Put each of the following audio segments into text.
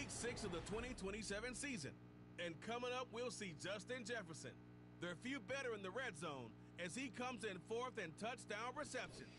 Week 6 of the 2027 season. And coming up, we'll see Justin Jefferson, their few better in the red zone, as he comes in fourth in touchdown receptions.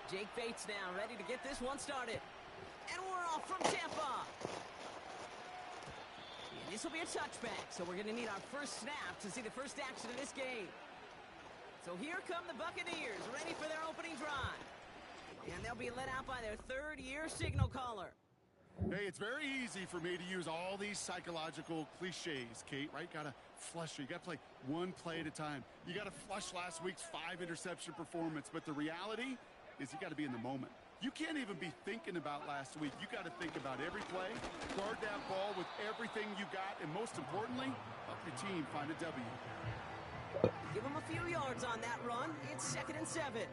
Jake Bates now, ready to get this one started. And we're off from Tampa. And this will be a touchback, so we're going to need our first snap to see the first action of this game. So here come the Buccaneers, ready for their opening drive. And they'll be led out by their third-year signal caller. Hey, it's very easy for me to use all these psychological cliches, Kate, right? Got to flush it. You got to play one play at a time. You got to flush last week's 5-interception performance, but the reality is you got to be in the moment. You can't even be thinking about last week. You got to think about every play, guard that ball with everything you got, and most importantly, help your team find a W. Give them a few yards on that run. It's 2nd and 7.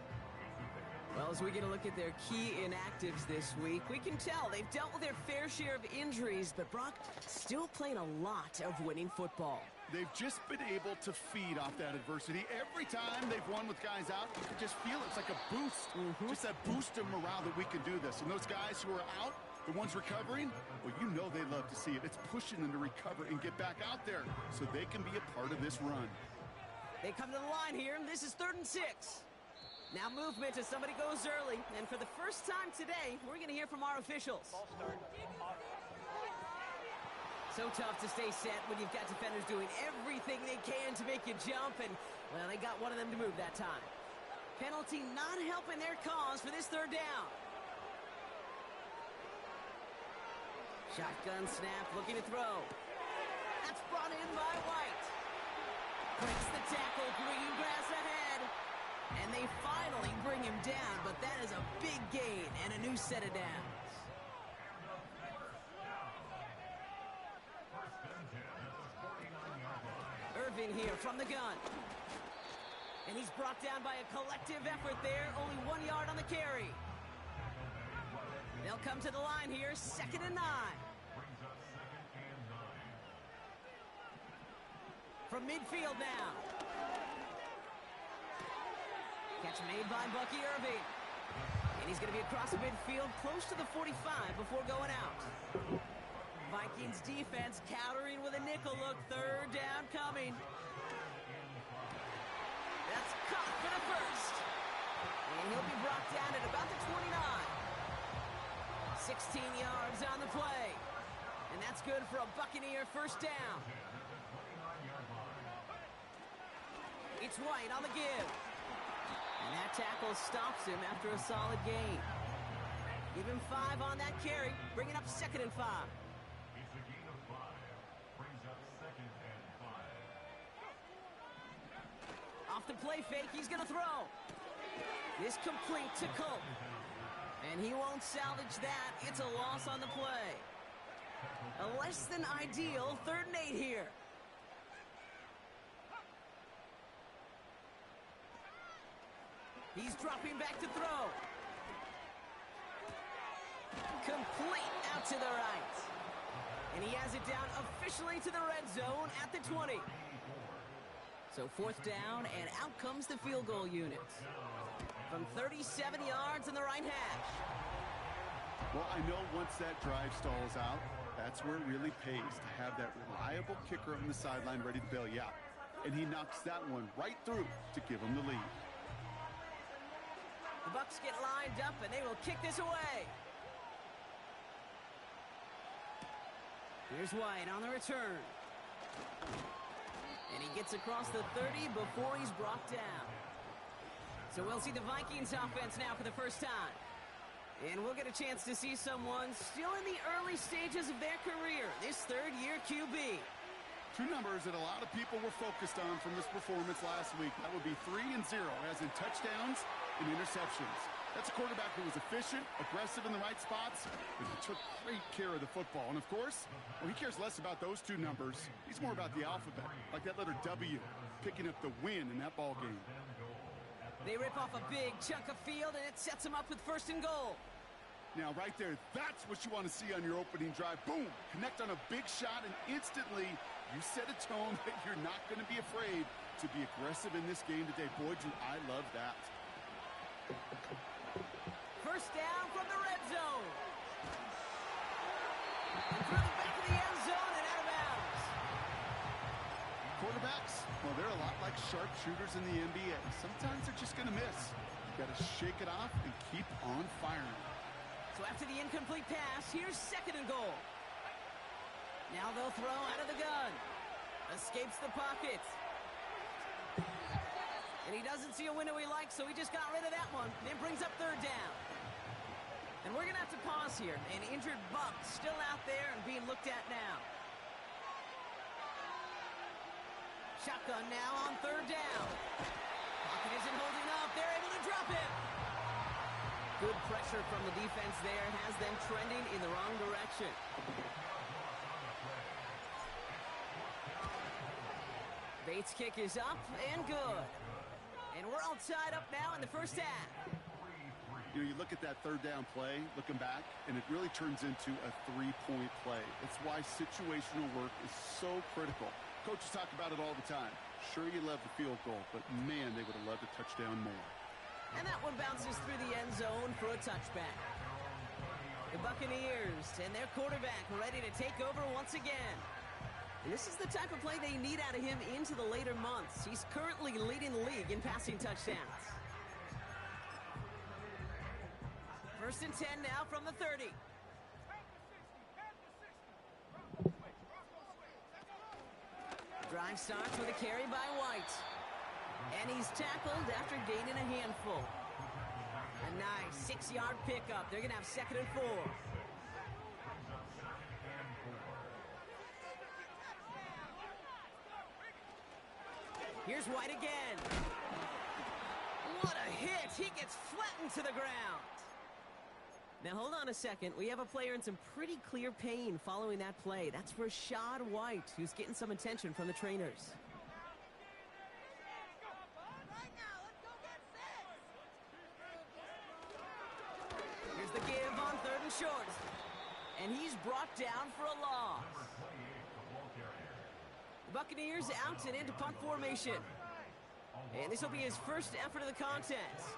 Well, as we get a look at their key inactives this week, we can tell they've dealt with their fair share of injuries, but Brock still playing a lot of winning football. They've just been able to feed off that adversity. Every time they've won with guys out, you can just feel it's like a boost. Just that boost of morale that we can do this. And those guys who are out, the ones recovering, well, you know they love to see it. It's pushing them to recover and get back out there so they can be a part of this run. They come to the line here, and this is 3rd and 6. Now movement as somebody goes early. And for the first time today, we're going to hear from our officials. So tough to stay set when you've got defenders doing everything they can to make you jump. And, well, they got one of them to move that time. Penalty not helping their cause for this 3rd down. Shotgun snap, looking to throw. That's brought in by White. Breaks the tackle, green grass ahead. And they finally bring him down, but that is a big gain and a new set of downs. Irvin here from the gun. And he's brought down by a collective effort there, only 1 yard on the carry. They'll come to the line here, 2nd and 9. From midfield now. Catch made by Bucky Irving. And he's going to be across the midfield, close to the 45 before going out. Vikings defense countering with a nickel look. 3rd down coming. That's caught for the first. And he'll be brought down at about the 29. 16 yards on the play. And that's good for a Buccaneer first down. It's White on the give. And that tackle stops him after a solid gain. Give him 5 on that carry, bringing up 2nd and 5. It's a gain of 5, brings up 2nd and 5. Off the play fake, he's going to throw. This complete to Cope. And he won't salvage that. It's a loss on the play. A less than ideal 3rd and 8 here. He's dropping back to throw. Complete out to the right. And he has it down officially to the red zone at the 20. So 4th down, and out comes the field goal unit. From 37 yards in the right hash. Well, I know once that drive stalls out, that's where it really pays to have that reliable kicker on the sideline ready to bail you out. And he knocks that one right through to give him the lead. The Bucs get lined up, and they will kick this away. Here's White on the return. And he gets across the 30 before he's brought down. So we'll see the Vikings offense now for the first time. And we'll get a chance to see someone still in the early stages of their career, this third-year QB. Two numbers that a lot of people were focused on from this performance last week. That would be 3 and 0, as in touchdowns and interceptions. That's a quarterback who was efficient, aggressive in the right spots, and he took great care of the football. And, of course, well, he cares less about those two numbers. He's more about the alphabet, like that letter W, picking up the win in that ball game. They rip off a big chunk of field, and it sets them up with 1st and goal. Now, right there, that's what you want to see on your opening drive. Boom! Connect on a big shot, and instantly you set a tone that you're not going to be afraid to be aggressive in this game today. Boy, do I love that. 1st down from the red zone. And through the back of the end zone and out of bounds. Quarterbacks, well, they're a lot like sharpshooters in the NBA. Sometimes they're just going to miss. You got to shake it off and keep on firing. So after the incomplete pass, here's 2nd and goal. Now they'll throw out of the gun. Escapes the pocket. And he doesn't see a window he likes, so he just got rid of that one. Then brings up 3rd down. And we're going to have to pause here. An injured Buck still out there and being looked at now. Shotgun now on 3rd down. Pocket isn't holding up. They're able to drop him. Good pressure from the defense there has them trending in the wrong direction. Bates' kick is up and good. And we're all tied up now in the first half. You know, you look at that 3rd down play, looking back, and it really turns into a 3-point play. It's why situational work is so critical. Coaches talk about it all the time. Sure, you love the field goal, but man, they would have loved a touchdown more. And that one bounces through the end zone for a touchback. The Buccaneers and their quarterback ready to take over once again. And this is the type of play they need out of him into the later months. He's currently leading the league in passing touchdowns. 1st and 10 now from the 30. Drive starts with a carry by White. And he's tackled after gaining a handful. A nice 6-yard pickup. They're going to have 2nd and 4. Here's White again. What a hit. He gets flattened to the ground. Now, hold on a second. We have a player in some pretty clear pain following that play. That's Rashad White, who's getting some attention from the trainers. Here's the give on 3rd and short. And he's brought down for a loss. The Buccaneers out and into punt formation. And this will be his first effort of the contest.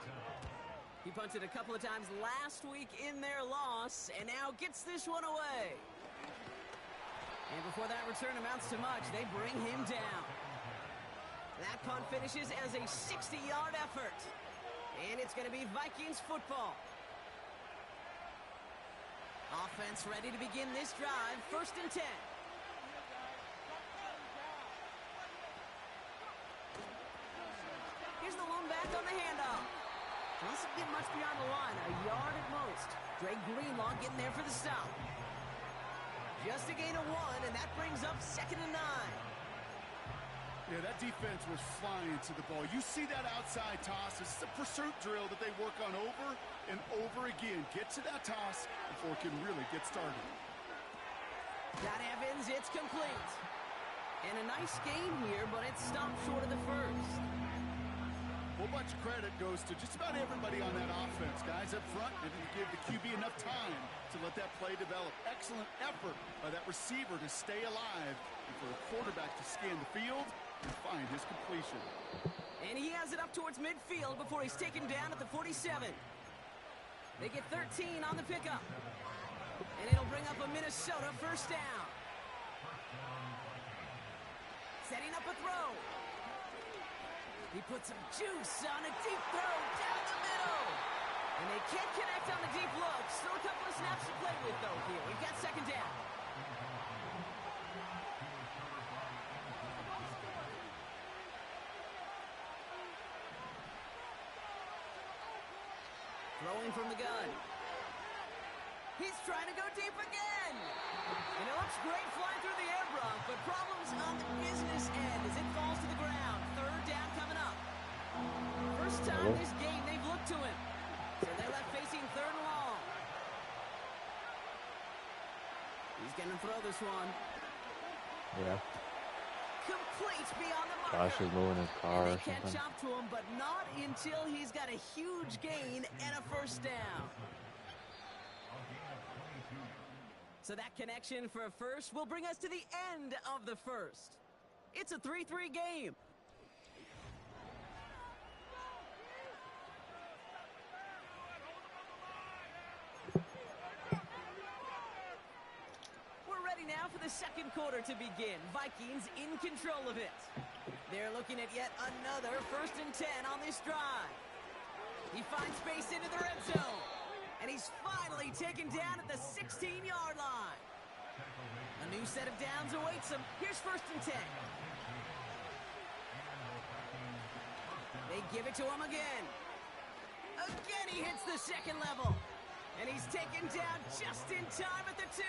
He punted a couple of times last week in their loss, and now gets this one away. And before that return amounts to much, they bring him down. That punt finishes as a 60-yard effort. And it's going to be Vikings football. Offense ready to begin this drive. 1st and 10. Here's the lone back on the handoff. Doesn't get much beyond the line, a yard at most. Dre Greenlaw getting there for the stop. Just a gain of 1, and that brings up 2nd and 9. Yeah, that defense was flying to the ball. You see that outside toss. It's a pursuit drill that they work on over and over again. Get to that toss before it can really get started. Got Evans, it's complete. And a nice gain here, but it stopped short of the first. Well, whole bunch of credit goes to just about everybody on that offense. Guys up front didn't give the QB enough time to let that play develop. Excellent effort by that receiver to stay alive and for the quarterback to scan the field and find his completion. And he has it up towards midfield before he's taken down at the 47. They get 13 on the pickup. And it'll bring up a Minnesota first down. Setting up a throw. He puts some juice on a deep throw down the middle. And they can't connect on the deep look. Still a couple of snaps to play with, though, here. We've got second down. Throwing from the gun. He's trying to go deep again. And it looks great flying through the air, Brock, but problems on the business end as it falls to the ground. Third down coming up. First time this game they've looked to him. So they're left facing third and long. He's going to throw this one. Yeah. Complete beyond the marker. Josh is moving his car And or they can't something. chop to him, but not until he's got a huge gain and a first down. So that connection for a first will bring us to the end of the first. It's a 3-3 game. We're ready now for the second quarter to begin. Vikings in control of it. They're looking at yet another 1st and 10 on this drive. He finds space into the red zone. And he's finally taken down at the 16-yard line. A new set of downs awaits him. Here's 1st and 10. They give it to him again. Again, he hits the second level. And he's taken down just in time at the 2.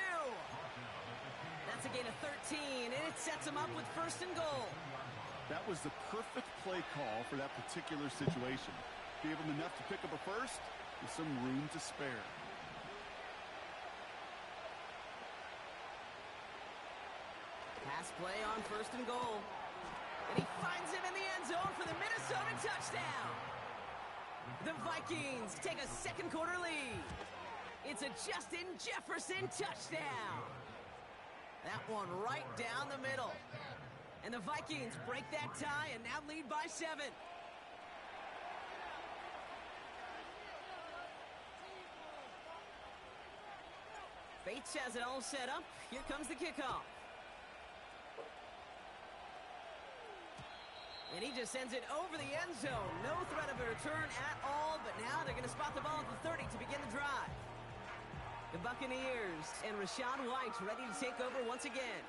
That's a gain of 13, and it sets him up with 1st and goal. That was the perfect play call for that particular situation. Gave him enough to pick up a first with some room to spare. Pass play on 1st and goal. And he finds him in the end zone for the Minnesota touchdown. The Vikings take a second quarter lead. It's a Justin Jefferson touchdown. That one right down the middle. And the Vikings break that tie and now lead by 7. Bates has it all set up. Here comes the kickoff. And he just sends it over the end zone. No threat of a return at all, but now they're going to spot the ball at the 30 to begin the drive. The Buccaneers and Rachaad White ready to take over once again.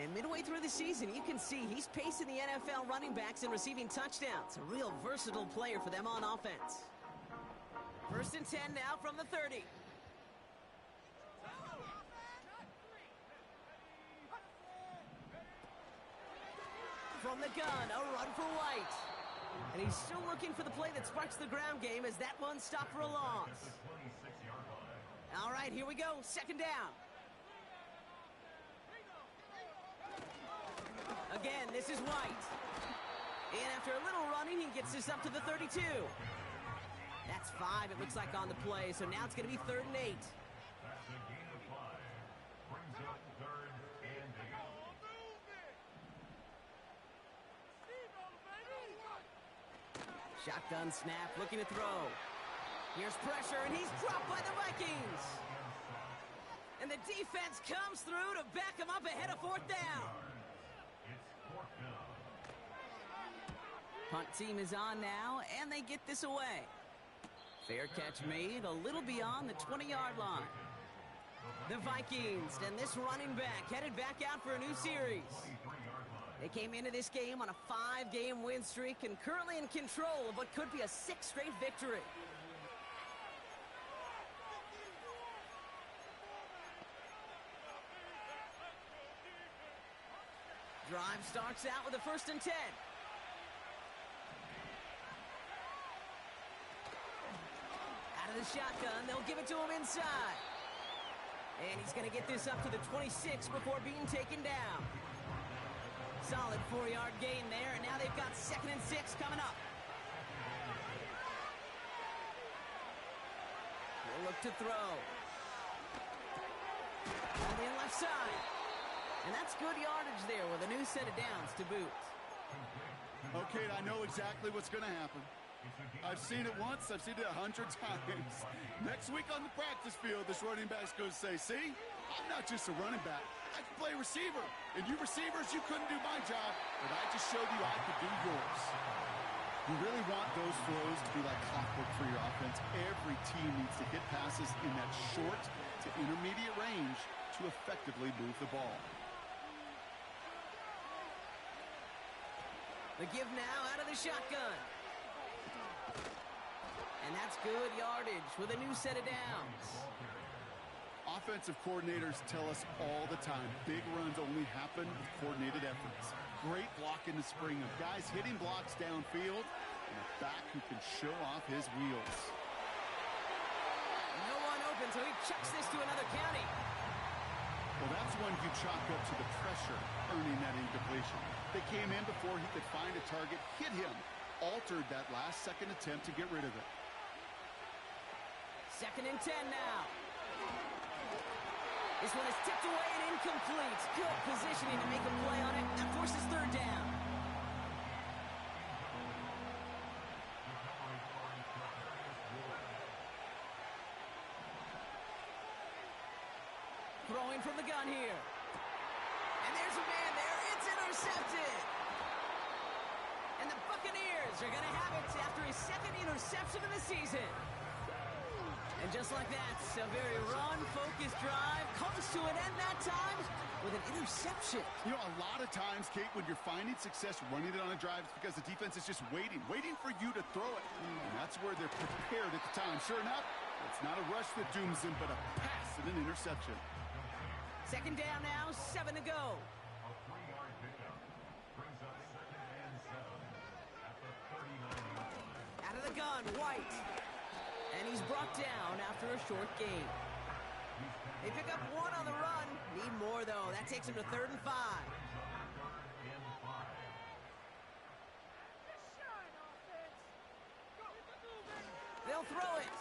And midway through the season, you can see he's pacing the NFL running backs and receiving touchdowns. A real versatile player for them on offense. 1st and 10 now from the 30. From the gun, a run for White. And he's still looking for the play that sparks the ground game as that one stopped for a loss. All right, here we go. 2nd down. Again, this is White. And after a little running, he gets this up to the 32. That's 5, it looks like, on the play. So now it's going to be 3rd and 8. That's a gain of 5. Brings up 3rd and 8. Shotgun snap, looking to throw. Here's pressure, and he's dropped by the Vikings. And the defense comes through to back him up ahead of 4th down. It's 4th down. Punt team is on now, and they get this away. Fair catch made a little beyond the 20-yard line. The Vikings and this running back headed back out for a new series. They came into this game on a 5-game win streak and currently in control of what could be a 6th straight victory. Drive starts out with a 1st and 10. Out of the shotgun, they'll give it to him inside. And he's going to get this up to the 26 before being taken down. Solid 4-yard gain there, and now they've got 2nd and 6 coming up. to throw. On the left side. And that's good yardage there with a new set of downs to boot. Okay, I know exactly what's going to happen. I've seen it once. I've seen it 100 times. Next week on the practice field, this running back's going to say, see, I'm not just a running back. I can play receiver. And you receivers, you couldn't do my job, but I just showed you I could do yours. You really want those throws to be like clockwork for your offense. Every team needs to hit passes in that short to intermediate range to effectively move the ball. The give now out of the shotgun. And that's good yardage with a new set of downs. Offensive coordinators tell us all the time, big runs only happen with coordinated efforts. Great block in the spring of guys hitting blocks downfield and a back who can show off his wheels. No one open, so he chucks this to another county. Well, that's one you chalk up to the pressure, earning that incompletion. They came in before he could find a target, hit him, altered that last-second attempt to get rid of it. 2nd and 10 now. This one is tipped away and incomplete. Good positioning to make a play on it. That forces 3rd down. Throwing from the gun here. And there's a man there. It's intercepted. And the Buccaneers are going to have it after his 2nd interception of the season. And just like that, a very run-focused drive comes to an end that time with an interception. You know, a lot of times, Kate, when you're finding success running it on a drive, it's because the defense is just waiting for you to throw it. And that's where they're prepared at the time. Sure enough, it's not a rush that dooms them, but a pass and an interception. 2nd down now, 7 to go. A 3-yard pickup brings up 2nd and 7 at the 39-yard line. Out of the gun, White. And he's brought down after a short gain. They pick up 1 on the run. Need more, though. That takes him to 3rd and 5. They'll throw it.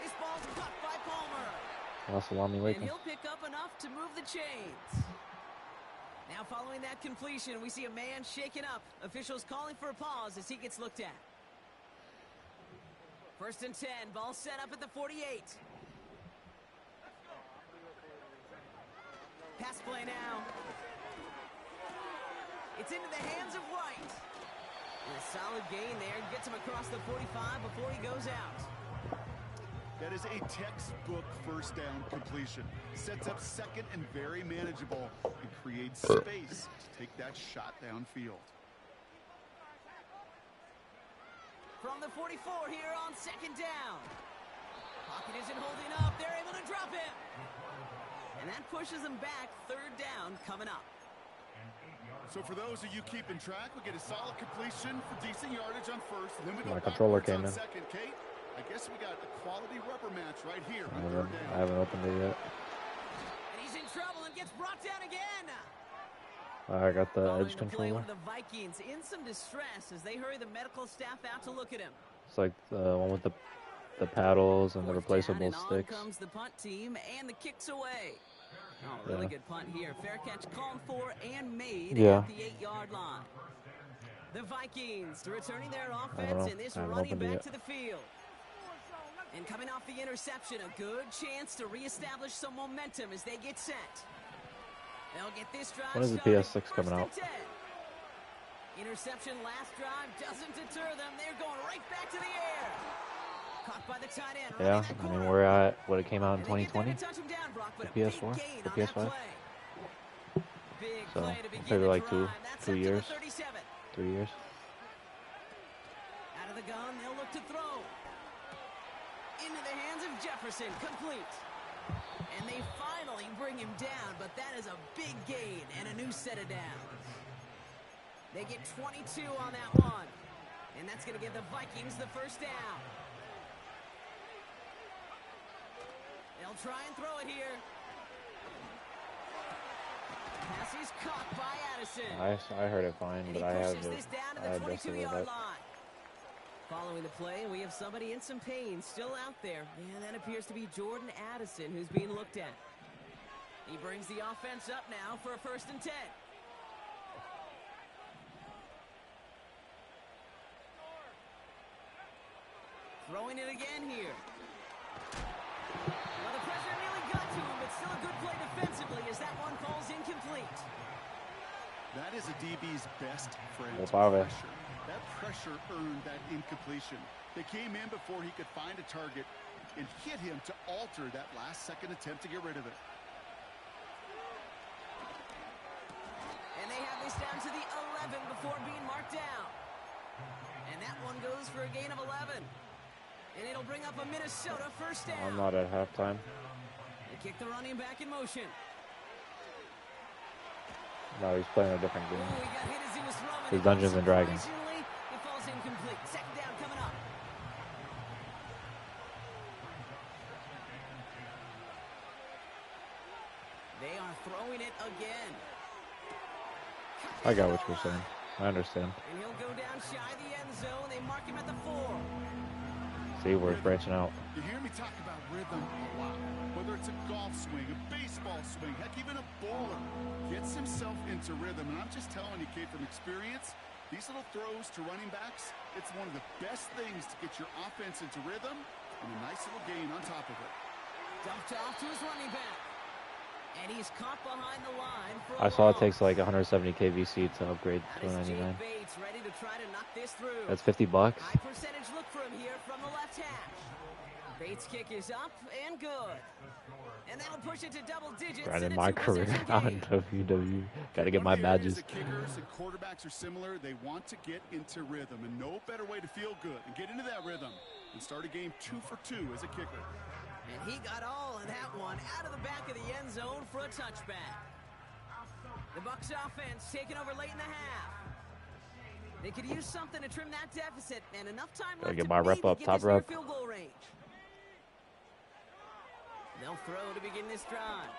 This ball's caught by Palmer. Assalamu And alaikum. he'll pick up enough to move the chains. Now following that completion, we see a man shaken up. Officials calling for a pause as he gets looked at. 1st and 10, ball set up at the 48. Pass play now. It's into the hands of White. And a solid gain there. Gets him across the 45 before he goes out. That is a textbook 1st down completion. Sets up 2nd and very manageable and creates space to take that shot downfield. From the 44 here on 2nd down. Pocket isn't holding up. They're able to drop him. And that pushes them back. 3rd down coming up. So for those of you keeping track, we get a solid completion for decent yardage on 1st. And then we go My controller backwards came on in. 2nd, Kate. I guess we got a quality rubber match right here on I 3rd down. haven't opened it yet. And he's in trouble and gets brought down again. I got the Following edge the play controller. with the Vikings in some distress as they hurry the medical staff out to look at him. It's like the one with the paddles and the 4th replaceable down, and sticks. on comes the punt team, and the kick's away. Oh, really Yeah. good punt here. Fair catch called for and made Yeah. at the 8-yard line. The Vikings returning their know. offense in this I haven't running opened it back yet. to the field. And coming off the interception, a good chance to reestablish some momentum as they get set. They'll get this drive When is the started. PS6 coming 1st out? and 10. Interception last drive doesn't deter them. They're going right back to the air. Caught by the tight end. Yeah, running that I mean, corner. we're at what it came out in And they get there 2020. to touch him down, Brock, but The a big PS4, gain the on that PS5. play. Big So, play to begin maybe the like drive. That's two up to the years. 37. 3 years. Out of the gun, they'll look to throw. Into the hands of Jefferson, complete. And they finally bring him down, but that is a big gain and a new set of downs. They get 22 on that one. And that's going to give the Vikings the 1st down. They'll try and throw it here. Pass is caught by Addison. I heard it fine, And but he I have pushes it. this down to I the adjusted it 22-yard up. line. Following the play, we have somebody in some pain still out there. And that appears to be Jordan Addison, who's being looked at. He brings the offense up now for a 1st and 10. Throwing it again here. Well, the pressure nearly got to him, but still a good play defensively as that one falls incomplete. That is a DB's best friend. Pressure. That pressure earned that incompletion. They came in before he could find a target and hit him to alter that last-second attempt to get rid of it. And they have this down to the 11 before being marked down. And that one goes for a gain of 11. And it'll bring up a Minnesota 1st down. I'm not at halftime. They kick the running back in motion. No, he's playing a different game. Ooh, he got hit as he was throwing. His Dungeons and Dragons. Surprisingly, it falls incomplete. 2nd down coming up. They are throwing it again. I got what you're saying. I understand. And he'll go down shy of the end zone. They mark him at the 4. See, we're branching out. You hear me talk about rhythm a lot. Whether it's a golf swing, a baseball swing, heck, even a bowler gets himself into rhythm. And I'm just telling you, Kate, from experience, these little throws to running backs, it's one of the best things to get your offense into rhythm and a nice little gain on top of it. Dumped off to his running back. And he's caught behind the line for I saw it takes like 170 KVC to upgrade to 99. Bates ready to try to knock this through. That's $50. High percentage look for him here from the left hash. Bates' kick is up and good. And that'll push it to double digits. Grinding my career out in WWE. Got to get my badges. Kickers and quarterbacks are similar. They want to get into rhythm, and no better way to feel good and get into that rhythm and start a game 2 for 2 as a kicker. And he got all of that one out of the back of the end zone for a touchback. The Bucs offense taking over late in the half. They could use something to trim that deficit, and enough time left get my rep up, top rep. Field goal range. They'll throw to begin this drive.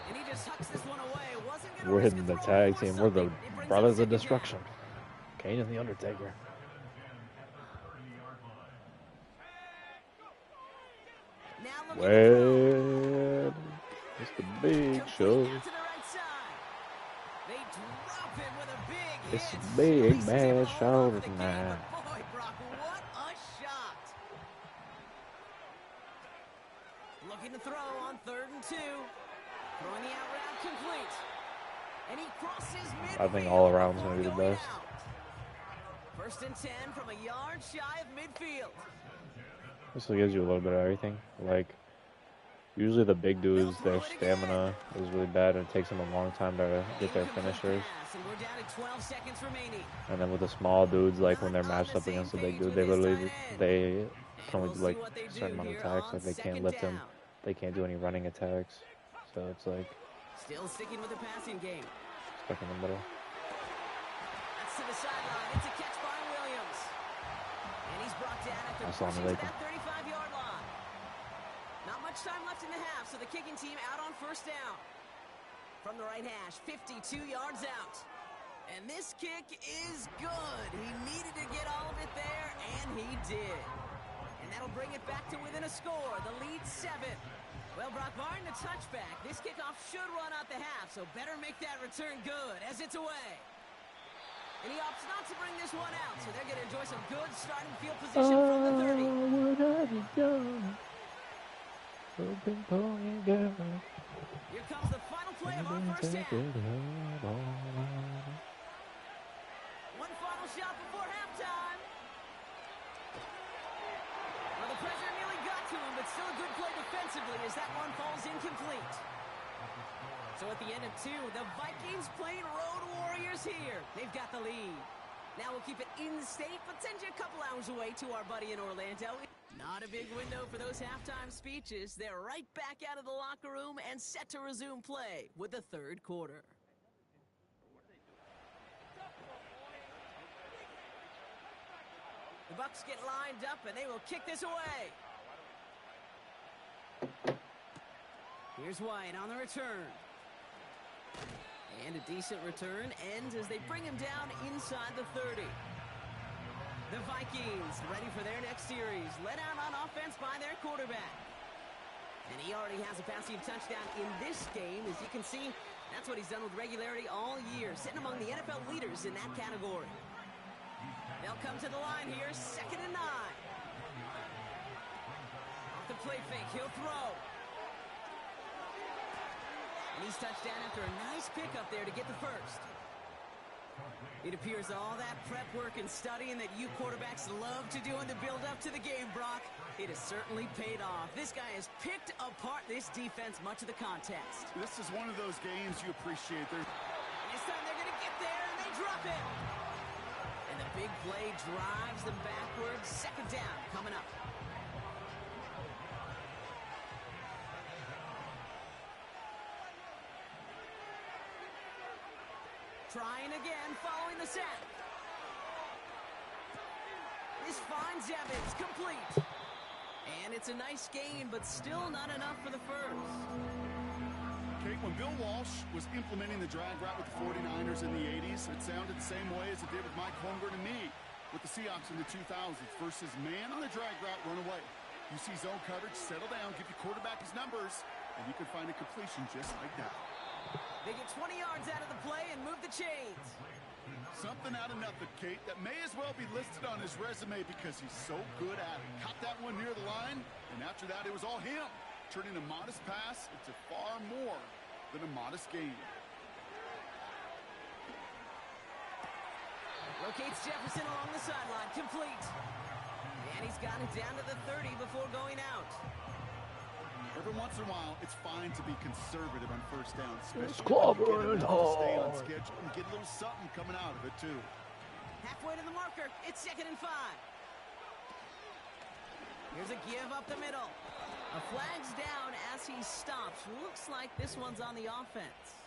And he just tucks this one away. Wasn't gonna We're risk hitting a the throw tag before team. We're the something. It brings up Brothers of 2nd down. Destruction. Kane and the Undertaker. Now looking to Well, it's the big show. Complete out to the right side. They drop him with a big It's hit. a big Releases him bad all show over the game, tonight. but boy, Brock, what a shot. Looking to throw on 3rd and 2. Throwing the out route complete. And he crosses midfield. I think all around is going to be the going best. out. 1st and 10 from a yard shy of midfield. This gives you a little bit of everything. Like, usually the big dudes, their stamina is really bad, and it takes them a long time to get their finishers. And we're down to 12 seconds remaining. And then with the small dudes, like when they're matched up against the big dude, they literally they can only do like a certain amount of attacks. Like they can't lift them, they can't do any running attacks. So it's like Still sticking with the passing game. stuck in the middle. That's to the sideline. It's a catch by Williams. And he's brought down after Assalamu pushing to alaikum. that 35-yard line. Not much time left in the half, so the kicking team out on 1st down. From the right hash, 52 yards out. And this kick is good. He needed to get all of it there, and he did. And that'll bring it back to within a score. The lead 7. Well, Brock, barring the touchback, this kickoff should run out the half, so better make that return good as it's away. And he opts not to bring this one out, so they're going to enjoy some good starting field position from the 30. What have you done? Open pony girl. Here comes the final play of our 1st half. One final shot before halftime. Well, the pressure nearly got to him, but still a good play defensively as that one falls incomplete. So at the end of 2, the Vikings playing Road Warriors here. They've got the lead. Now we'll keep it in-state, but send you a couple hours away to our buddy in Orlando. Not a big window for those halftime speeches. They're right back out of the locker room and set to resume play with the 3rd quarter. The Bucs get lined up, and they will kick this away. Here's White on the return. And a decent return ends as they bring him down inside the 30. The Vikings ready for their next series. Led out on offense by their quarterback. And he already has a passing touchdown in this game. As you can see, that's what he's done with regularity all year, sitting among the NFL leaders in that category. They'll come to the line here, 2nd and 9. Off the play fake, he'll throw. And he's touched down after a nice pickup there to get the first. It appears all that prep work and studying that you quarterbacks love to do in the build-up to the game, Brock, it has certainly paid off. This guy has picked apart this defense much of the contest. This is one of those games you appreciate. And this time they're going to get there, and they drop it. And the big play drives them backwards. 2nd down coming up. Trying again, following the set. This finds Evans, complete. And it's a nice gain, but still not enough for the first. Kate, when Bill Walsh was implementing the drag route with the 49ers in the 80s, it sounded the same way as it did with Mike Holmgren and me with the Seahawks in the 2000s versus man on the drag route, run away. You see zone coverage, settle down, give your quarterback his numbers, and you can find a completion just like that. They get 20 yards out of the play and move the chains. Something out of nothing, Kate, that may as well be listed on his resume because he's so good at it. Caught that one near the line, and after that, it was all him. Turning a modest pass into far more than a modest gain. Locates Jefferson along the sideline, complete. And he's got it down to the 30 before going out. Every once in a while, it's fine to be conservative on first down, especially clobbering to stay on schedule and get a little something coming out of it, too. Halfway to the marker. It's 2nd and 5. Here's a give up the middle. A flag's down as he stops. Looks like this one's on the offense.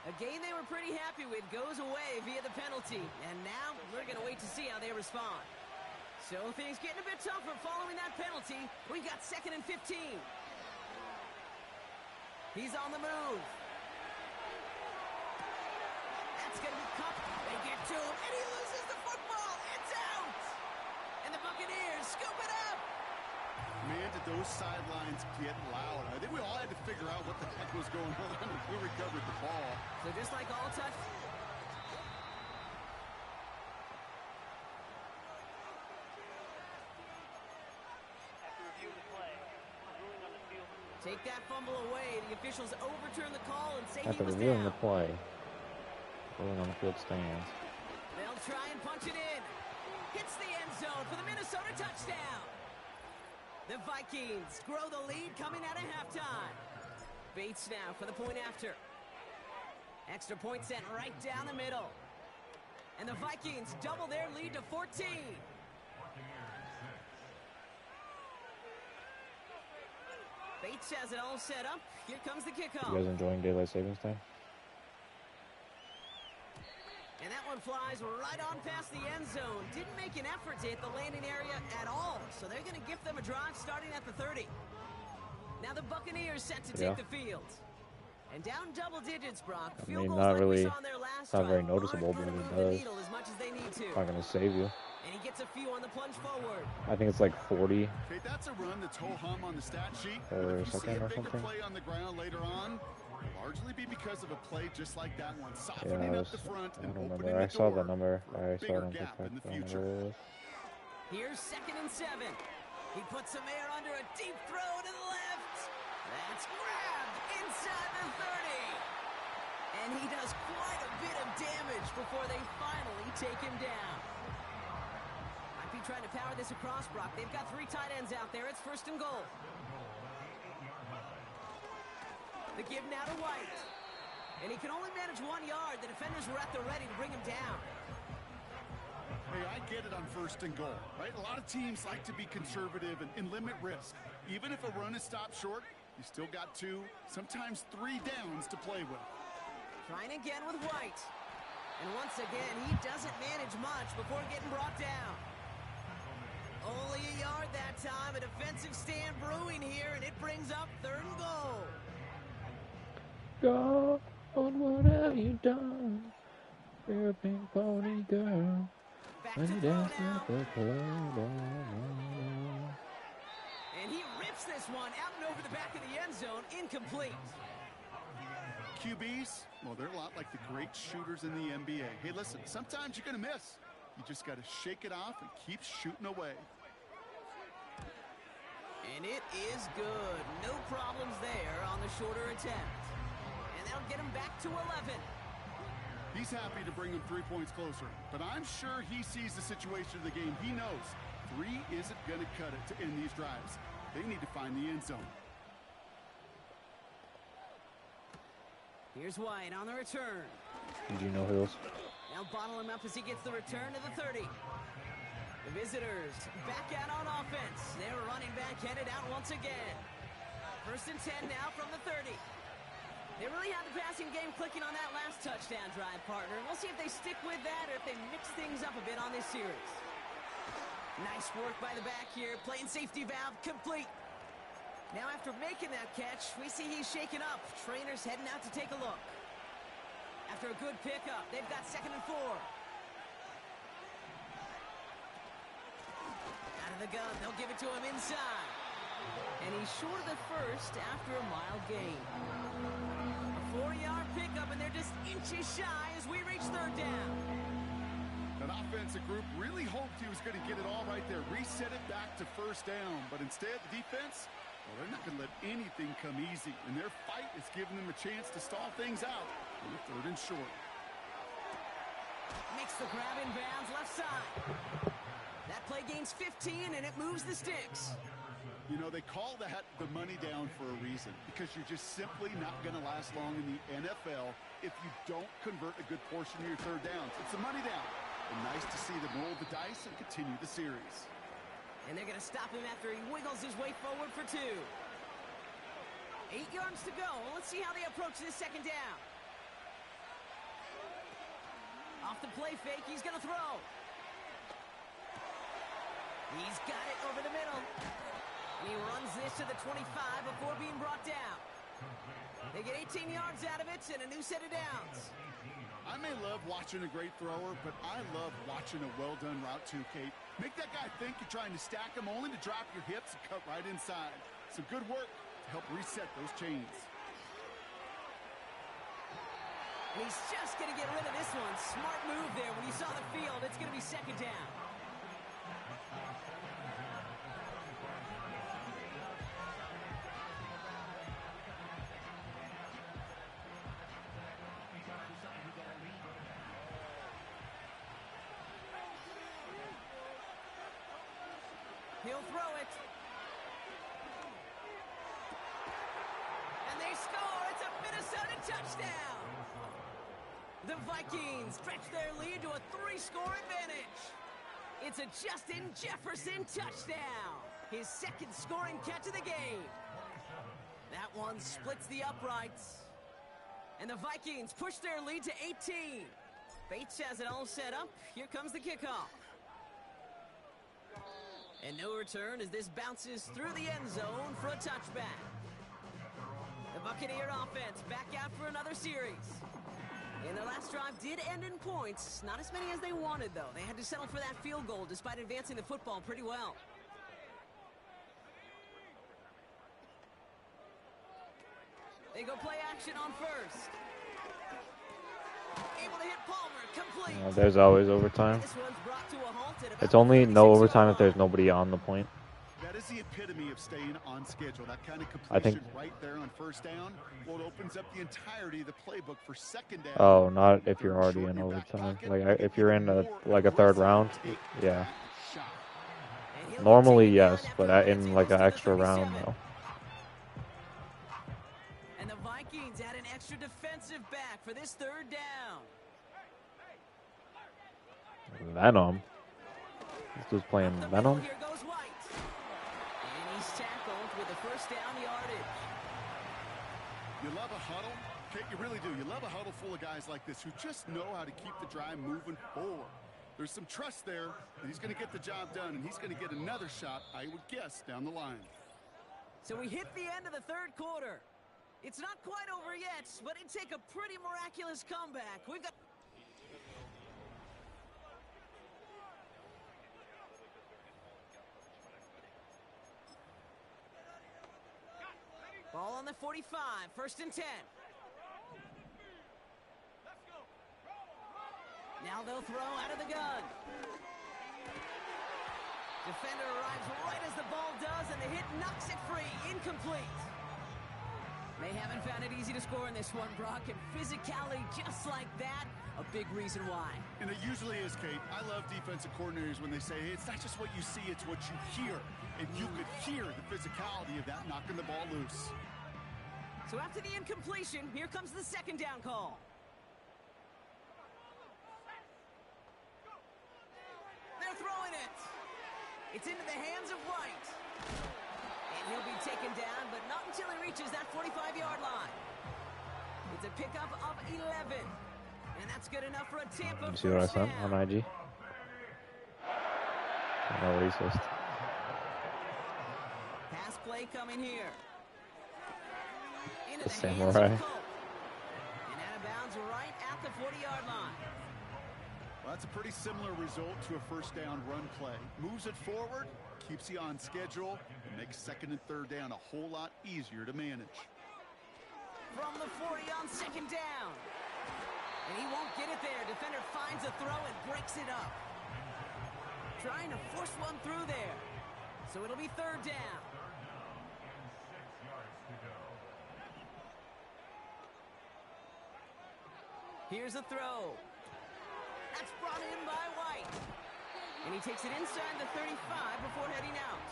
A game they were pretty happy with goes away via the penalty. And now we're going to wait to see how they respond. So things getting a bit tougher following that penalty. We got 2nd and 15. He's on the move. That's going to be cut. They get to him, and he loses the football. It's out. And the Buccaneers scoop it up. Man, did those sidelines get loud. I think we all had to figure out what the heck was going on when we recovered the ball. So just like all touch. After reviewing the play, ruling on the field. Take that fumble away. The officials overturn the call and say he After was reviewing down. the play, rolling on the field stands. They'll try and punch it in. Hits the end zone for the Minnesota touchdown. The Vikings grow the lead coming out of halftime. Bates now for the point after. Extra point sent right down the middle. And the Vikings double their lead to 14. Bates has it all set up. Here comes the kickoff. You guys enjoying daylight savings time? And that one flies right on past the end zone. Didn't make an effort to hit the landing area at all. So they're going to give them a drive starting at the 30. Now the Buccaneers set to take the field. And down double digits, Brock. I Field mean, goals not like we really, saw on their last not very drive noticeable, aren't but gonna it move the does. needle as much as they need to. Not going to save you. And he gets a few on the plunge forward. I think it's like 40 Okay, that's a run that's ho-hum on the stat sheet. or If you see second a or bigger something. play on the ground later on, it'll largely be because of a play just like that one. Yeah, Softening up the front I and don't opening remember. I the saw door the number. for a I saw it bigger on gap TikTok. in the I don't future. remember what it was. Here's 2nd and 7. He puts some air under a deep throw to the left. That's grabbed inside the 30. And he does quite a bit of damage before they finally take him down. Might be trying to power this across, Brock. They've got 3 tight ends out there. It's 1st and goal. The give now to White. And he can only manage 1 yard. The defenders were at the ready to bring him down. Hey, I get it on 1st and goal, right? A lot of teams like to be conservative and limit risk. Even if a run is stopped short, you still got 2, sometimes 3 downs to play with. Trying again with White. And once again, he doesn't manage much before getting brought down. Only a yard that time. A defensive stand brewing here, and it brings up 3rd and goal. God, what have you done? You're a pink pony girl. Back When to you throw dance now. with the playboy. And he rips this one out and over the back of the end zone. Incomplete. QBs, well, they're a lot like the great shooters in the NBA. Hey, listen, sometimes you're going to miss. You just got to shake it off and keep shooting away. And it is good. No problems there on the shorter attempt. And that'll get him back to 11. He's happy to bring him 3 points closer, but I'm sure he sees the situation of the game. He knows 3 isn't going to cut it to end these drives. They need to find the end zone. Here's White on the return. Gino Hills. Now bottle him up as he gets the return to the 30. The visitors back out on offense. They're running back headed out once again. 1st and 10 now from the 30. They really have the passing game clicking on that last touchdown drive, partner. We'll see if they stick with that or if they mix things up a bit on this series. Nice work by the back here. Playing safety valve complete. Now after making that catch, we see he's shaken up. Trainer's heading out to take a look. After a good pickup, they've got 2nd and 4. Out of the gun, they'll give it to him inside. And he's short of the first after a mile gain. A 4-yard pickup, and they're just inches shy as we reach 3rd down. That offensive group really hoped he was going to get it all right there, reset it back to 1st down. But instead, the defense, well, they're not going to let anything come easy. And their fight is giving them a chance to stall things out on the 3rd and short. Makes the grab in bounds left side. That play gains 15, and it moves the sticks. You know, they call that the money down for a reason, because you're just simply not going to last long in the NFL if you don't convert a good portion of your 3rd downs. It's a money down. And nice to see them roll the dice and continue the series. And they're going to stop him after he wiggles his way forward for 2. 8 yards to go. Let's see how they approach this 2nd down. Off the play fake, he's going to throw. He's got it over the middle. And he runs this to the 25 before being brought down. They get 18 yards out of it and a new set of downs. I may love watching a great thrower, but I love watching a well-done route too, Kate. Make that guy think you're trying to stack him only to drop your hips and cut right inside. Some good work to help reset those chains. And he's just going to get rid of this one. Smart move there. When you saw the field, it's going to be 2nd down. He'll throw it. And they score. It's a Minnesota touchdown. The Vikings stretch their lead to a 3-score advantage. It's a Justin Jefferson touchdown. His 2nd scoring catch of the game. That one splits the uprights. And the Vikings push their lead to 18. Bates has it all set up. Here comes the kickoff. And no return as this bounces through the end zone for a touchback. The Buccaneer offense back out for another series. And their last drive did end in points. Not as many as they wanted, though. They had to settle for that field goal despite advancing the football pretty well. They go play action on 1st. Able to hit Palmer, complete. There's always overtime. This one's brought to a halt at about It's only no 36 overtime if there's yards. nobody on the point. That is the epitome of staying on schedule. That kind of I completion think- right there on 1st down. Well, it opens up the entirety of the playbook for 2nd down. Oh, not if you're 3rd already short in your back overtime. pocket, Like if you're in a more like a 3rd aggressive, round, take yeah. that shot. And he'll Normally get taken yes, down but after in like an advancing extra to the round 37. though. And the Vikings add an extra defensive back for this 3rd down. Venom. This dude's playing Up the middle, Venom. here goes White. And he's tackled with the 1st down yardage. You love a huddle? Kate, you really do. You love a huddle full of guys like this who just know how to keep the drive moving forward. There's some trust there that he's going to get the job done, and he's going to get another shot, I would guess, down the line. So we hit the end of the third quarter. It's not quite over yet, but it'd take a pretty miraculous comeback. We've got... Ball on the 45, 1st and 10. Now they'll throw out of the gun. Defender arrives right as the ball does, and the hit knocks it free. Incomplete. They haven't found it easy to score in this one, Brock, and physicality just like that, a big reason why. And it usually is, Kate. I love defensive coordinators when they say, hey, it's not just what you see, it's what you hear. And you could hear the physicality of that knocking the ball loose. So after the incompletion, here comes the 2nd down call. They're throwing it. It's into the hands of White. And he'll be taken down, but not until he reaches that 45-yard line. It's a pickup of 11. And that's good enough for a Tampa You see what I first sent down. on IG? No racist. Pass play coming here. Into The the hands samurai. of Colt. And out of bounds right at the 40-yard line. Well, that's a pretty similar result to a first down run play. Moves it forward, keeps you on schedule, and makes 2nd and 3rd down a whole lot easier to manage. From the 40 on 2nd down. And he won't get it there. Defender finds a throw and breaks it up. Trying to force one through there. So it'll be 3rd down. Here's a throw. That's brought in by White. And he takes it inside the 35 before heading out.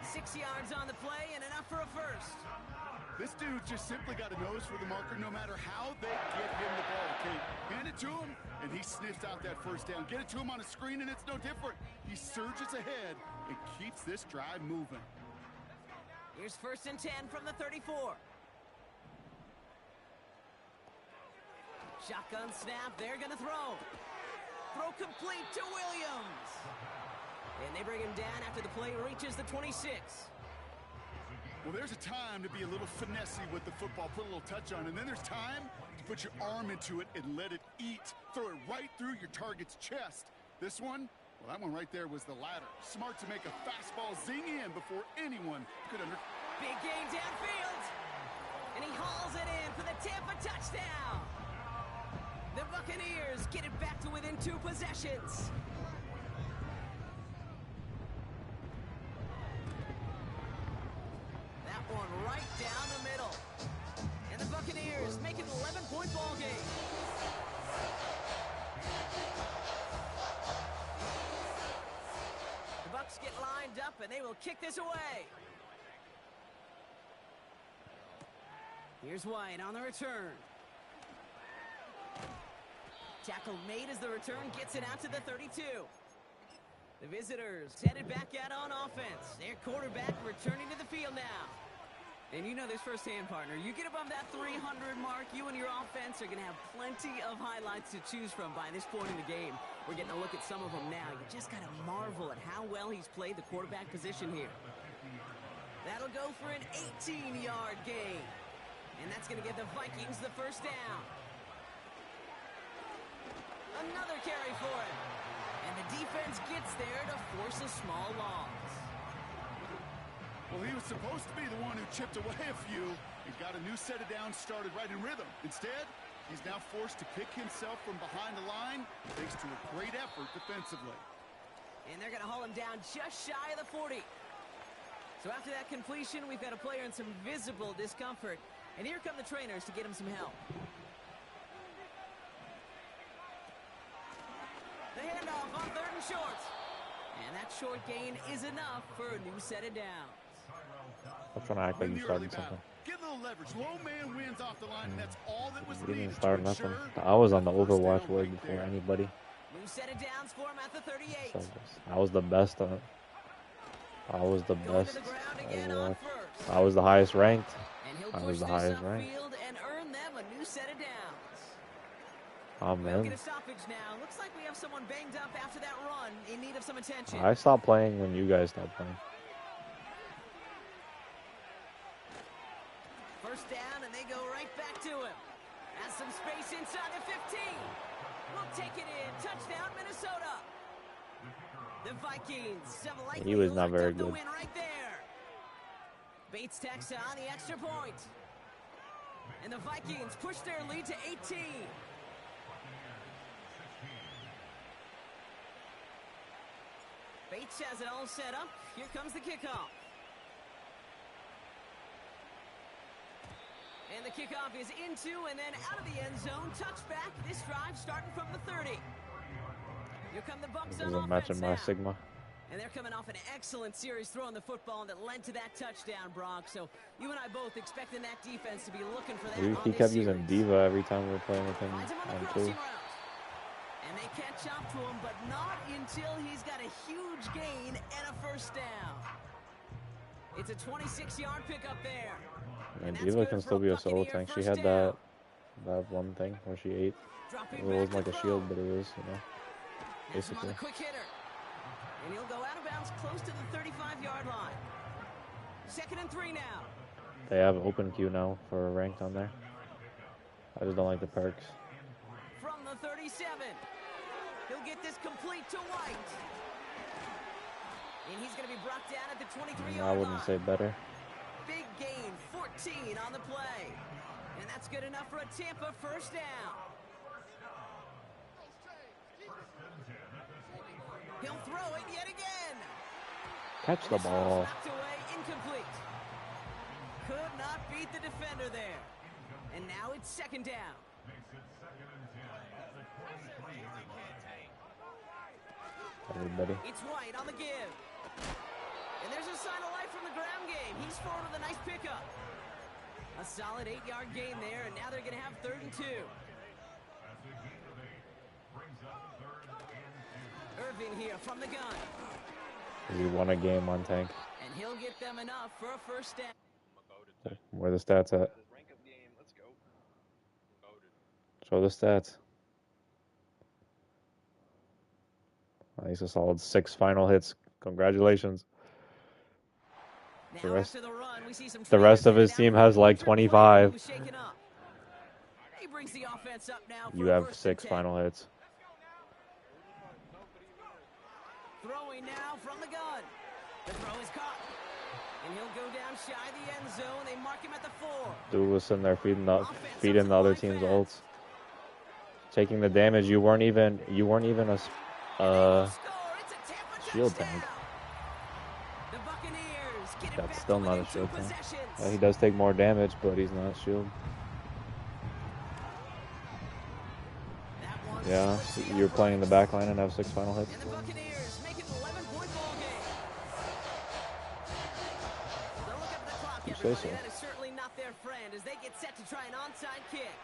6 yards on the play and enough for a first. This dude just simply got a nose for the marker no matter how they get him the ball. Kate, hand it to him, and he sniffs out that first down. Get it to him on a screen, and it's no different. He surges ahead and keeps this drive moving. Here's 1st and 10 from the 34. Shotgun snap, they're going to throw. Throw complete to Williams. And they bring him down after the play reaches the 26. Well, there's a time to be a little finessey with the football, put a little touch on, and then there's time to put your arm into it and let it eat. Throw it right through your target's chest. This one, well, that one right there was the latter. Smart to make a fastball zing in before anyone could Big gain downfield. And he hauls it in for the Tampa touchdown. The Buccaneers get it back to within 2 possessions. That one right down the middle. And the Buccaneers make it an 11-point ball game. The Bucs get lined up and they will kick this away. Here's White on the return. Tackle made as the return gets it out to the 32. The visitors headed back out on offense. Their quarterback returning to the field now. And you know this firsthand, partner. You get above that 300 mark, you and your offense are going to have plenty of highlights to choose from by this point in the game. We're getting a look at some of them now. You just got to marvel at how well he's played the quarterback position here. That'll go for an 18-yard gain. And that's going to give the Vikings the first down. Another carry for it. And the defense gets there to force a small loss. Well, he was supposed to be the one who chipped away a few and got a new set of downs started right in rhythm. Instead, he's now forced to pick himself from behind the line thanks to a great effort defensively. And they're going to haul him down just shy of the 40. So after that completion, we've got a player in some visible discomfort. And here come the trainers to get him some help. The handoff on 3rd and short. And that short gain is enough for a new set of downs. I'm trying to act like you started something. Get a little leverage. Low man wins off the line, and that's all that was We didn't needed start to nothing. ensure I was on the first Overwatch down way right before there. anybody. New set of downs for him at the 38. So I was the best on it. I was the Going best to the ground again on Overwatch. first. I was the highest ranked. And he'll I push was the this highest ranked. upfield and earn them a new set of downs. Oh, We'll man. get a stoppage now. Looks like we have someone banged up after that run in need of some attention. I stopped playing when you guys stopped playing. First down, and they go right back to him. Has some space inside the 15. We'll take it in. Touchdown, Minnesota. The Vikings have likely He was not locked very up the good. win right there. Bates tacks on the extra point. And the Vikings push their lead to 18. Bates has it all set up. Here comes the kickoff. And the kickoff is into and then out of the end zone. Touchback. This drive starting from the 30. Here come the Bucs This on isn't matching offense my now. Sigma. And they're coming off an excellent series throwing the football that led to that touchdown, Brock. So you and I both expecting that defense to be looking for that He on this kept series. using Diva every time we were playing with him Finds him on the on crossing 2. route. And they catch up to him, but not until he's got a huge gain and a first down. It's a 26-yard pickup there. And that's Diva good can for still a be a solo Buccaneer tank. She first had down. that one thing where she ate. Dropping It back wasn't to like a throw. shield, but it was, you know, Has him on basically. the quick hitter. And he'll go out of bounds close to the 35-yard line. 2nd and 3 now. They have open queue now for ranked on there. I just don't like the perks. From the 37. He'll get this complete to White. And he's going to be brought down at the 23-yard I line. wouldn't say better. Big gain, 14 on the play. And that's good enough for a Tampa first down. He'll throw it yet again. Catch the This one's ball. knocked away, incomplete. Could not beat the defender there. And now it's 2nd down. Everybody. It's White on the give. And there's a sign of life from the ground game. He's forward with a nice pickup. A solid 8-yard gain there, and now they're going to have 3rd and 2. Irving here from the gun. He won a game on tank. And he'll get them enough for a first down. Where the stats at? Show the stats. He's a solid 6 final hits. Congratulations. Now rest- after the run, we see some The rest of trailers his headed team out has like for the 25. player who was shaken up. He brings the offense up now for You a have 1st 6 and 10. final hits. Throwing now from the gun. The throw is caught. And he'll go down shy the end zone. They mark him at the 4. Dude was sitting there feeding the other team's ults. Taking the damage. You weren't even a Score. It's a Tampa shield touchdown. tank. The Buccaneers get it That's back still to not a within 2 shield tank. possessions. He does take more damage, but he's not shield. That one Yeah, splits the you're playing in the uprights. back line and have 6 final hits. And the Buccaneers make it an 11-point ball game. Don't look up the clock, You say everybody. so. That is certainly not their friend as they get set to try an onside kick.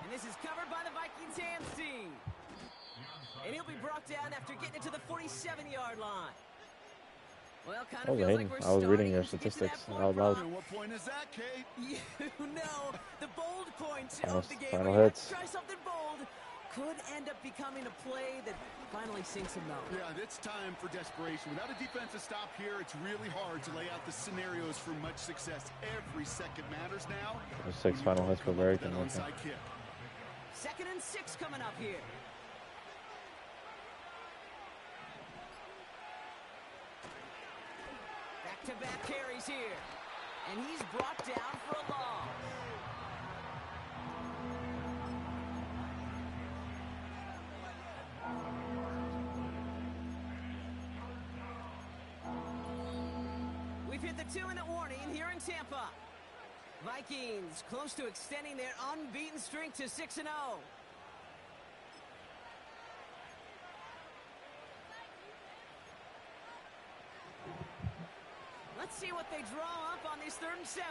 And this is covered by the Vikings hands team. And he'll be brought down after getting it to the 47-yard line. Well, kind I of was feels reading- like we're I was reading starting your to get to that statistics point, out loud. Brock. And what point is that, Kate? You know, the bold point Final- of the game. final where you have to hits. try something bold. Could end up becoming a play that finally sinks him though. Yeah, it's time for desperation. Without a defensive stop here, it's really hard to lay out the scenarios for much success. Every second matters now. There's 6 final hits for Barry. That onside kick. 2nd and 6 coming up here. Back-to-back carries here. And he's brought down for a loss. We've hit the 2-minute warning here in Tampa. Vikings close to extending their unbeaten streak to 6-0. Let's see what they draw up on this 3rd and 7.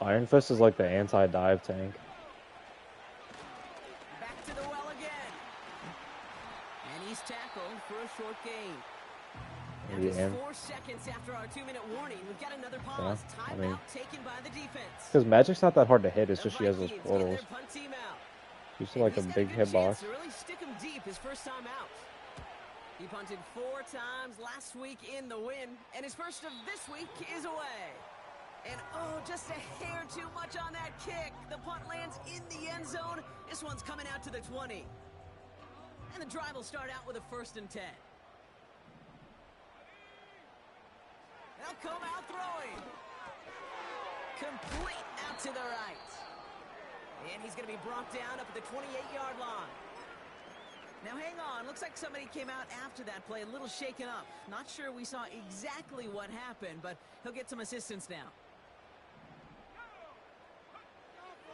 Iron Fist is like the anti-dive tank. Back to the well again. And he's tackled for a short gain. Now Yeah, just and- 4 seconds after our 2-minute warning, we've got another pause. Yeah, I Timeout mean- taken by the defense. Because Magic's not that hard to hit. It's The just she has those Vikings get portals. their punt team out. Used to like a big hit box. To really stick him deep his first time out. He punted 4 times last week in the win, and his first of this week is away. And oh, just a hair too much on that kick. The punt lands in the end zone. This one's coming out to the 20. And the drive will start out with a 1st and 10. They'll come out throwing. Complete out to the right. And he's going to be brought down up at the 28-yard line. Now, hang on. Looks like somebody came out after that play a little shaken up. Not sure we saw exactly what happened, but he'll get some assistance now.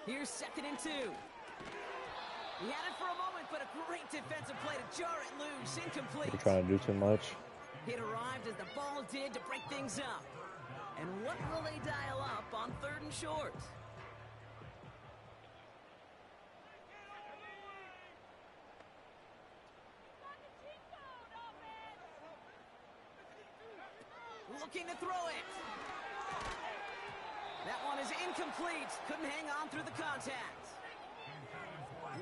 Here's 2nd and 2. He had it for a moment, but a great defensive play to jar it loose. Incomplete. You're trying to do too much. It arrived as the ball did to break things up. And what will they dial up on 3rd and short? Looking to throw it. That one is incomplete. Couldn't hang on through the contact.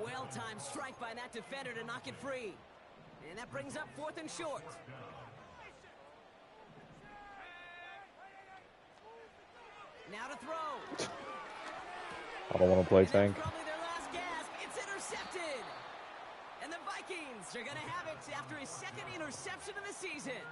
Well-timed strike by that defender to knock it free. And that brings up 4th and short. Now to throw. I don't want to play tank. Probably their last gasp. It's intercepted. And the Vikings are going to have it after his 2nd interception of the season.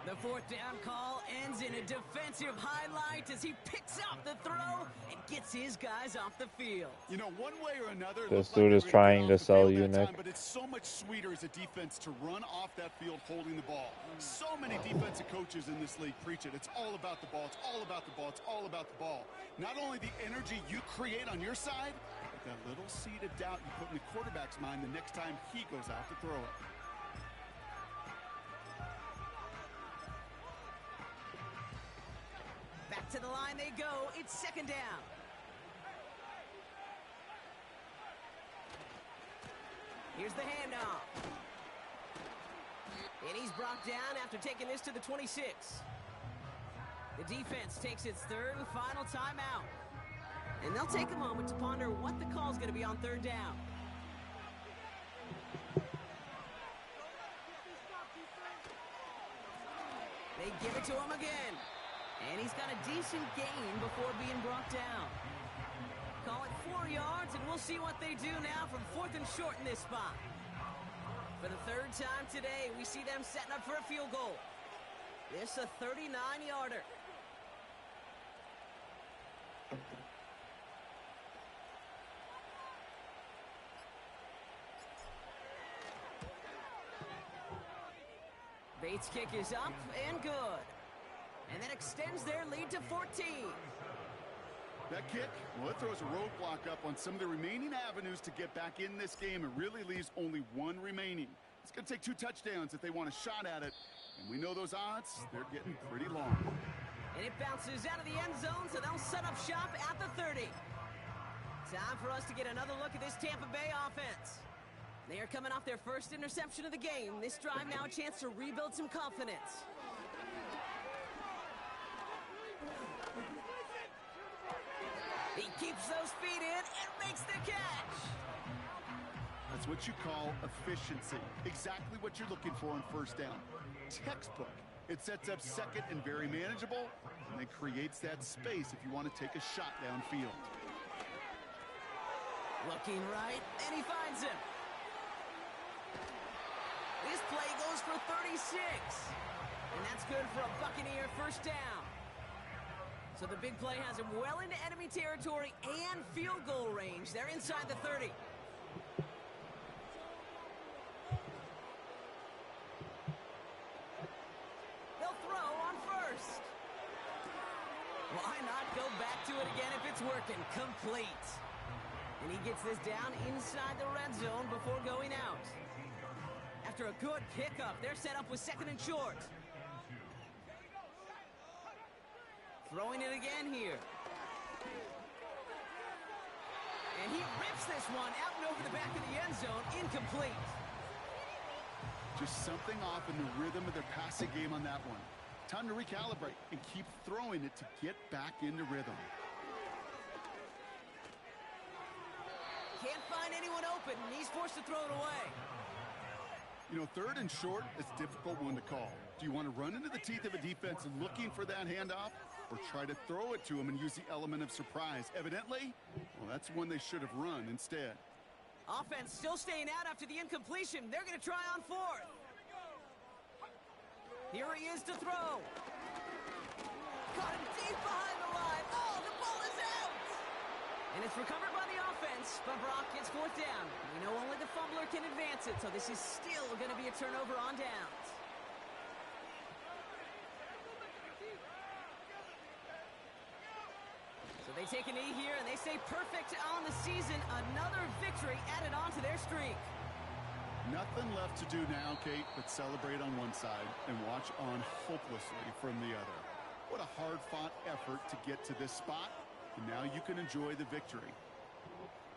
The 4th down call ends in a defensive highlight as he picks up the throw and gets his guys off the field. You know, one way or another, This dude is trying to sell you, Nick. But it's so much sweeter as a defense to run off that field holding the ball. So many defensive coaches in this league preach it. It's all about the ball. It's all about the ball. It's all about the ball. Not only the energy you create on your side, but that little seed of doubt you put in the quarterback's mind the next time he goes out to throw it. Back to the line they go. It's 2nd down. Here's the handoff. And he's brought down after taking this to the 26. The defense takes its 3rd and final timeout. And they'll take a moment to ponder what the call is going to be on 3rd down. They give it to him again. And he's got a decent gain before being brought down. Call it 4 yards, and we'll see what they do now from 4th and short in this spot. For the 3rd time today, we see them setting up for a field goal. This a 39-yarder. Bates' kick is up and good. And that extends their lead to 14. That kick, well, it throws a roadblock up on some of the remaining avenues to get back in this game. It really leaves only 1 remaining. It's going to take 2 touchdowns if they want a shot at it. And we know those odds, they're getting pretty long. And it bounces out of the end zone, so they'll set up shop at the 30. Time for us to get another look at this Tampa Bay offense. They are coming off their first interception of the game. This drive now a chance to rebuild some confidence. He keeps those feet in and makes the catch. That's what you call efficiency. Exactly what you're looking for on 1st down. Textbook. It sets up 2nd and very manageable, and it creates that space if you want to take a shot downfield. Looking right, and he finds him. This play goes for 36. And that's good for a Buccaneer 1st down. So the big play has him well into enemy territory and field goal range. They're inside the 30. They'll throw on 1st. Why not go back to it again if it's working? Complete. And he gets this down inside the red zone before going out. After a good pickup, they're set up with 2nd and short. Throwing it again here. And he rips this one out and over the back of the end zone. Incomplete. Just something off in the rhythm of their passing game on that one. Time to recalibrate and keep throwing it to get back into rhythm. Can't find anyone open, and he's forced to throw it away. You know, third and short is a difficult one to call. Do you want to run into the teeth of a defense looking for that handoff, or try to throw it to him and use the element of surprise? Evidently, well, that's one they should have run instead. Offense still staying out after the incompletion. They're going to try on fourth. Here he is to throw. Caught him deep behind the line. Oh, the ball is out! And it's recovered by the offense, but Brock gets fourth down. We know only the fumbler can advance it, so this is still going to be a turnover on downs. So they take a knee here, and they stay perfect on the season. Another victory added on to their streak. Nothing left to do now, Kate, but celebrate on one side and watch on hopelessly from the other. What a hard-fought effort to get to this spot, and now you can enjoy the victory.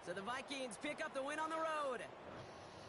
So the Vikings pick up the win on the road.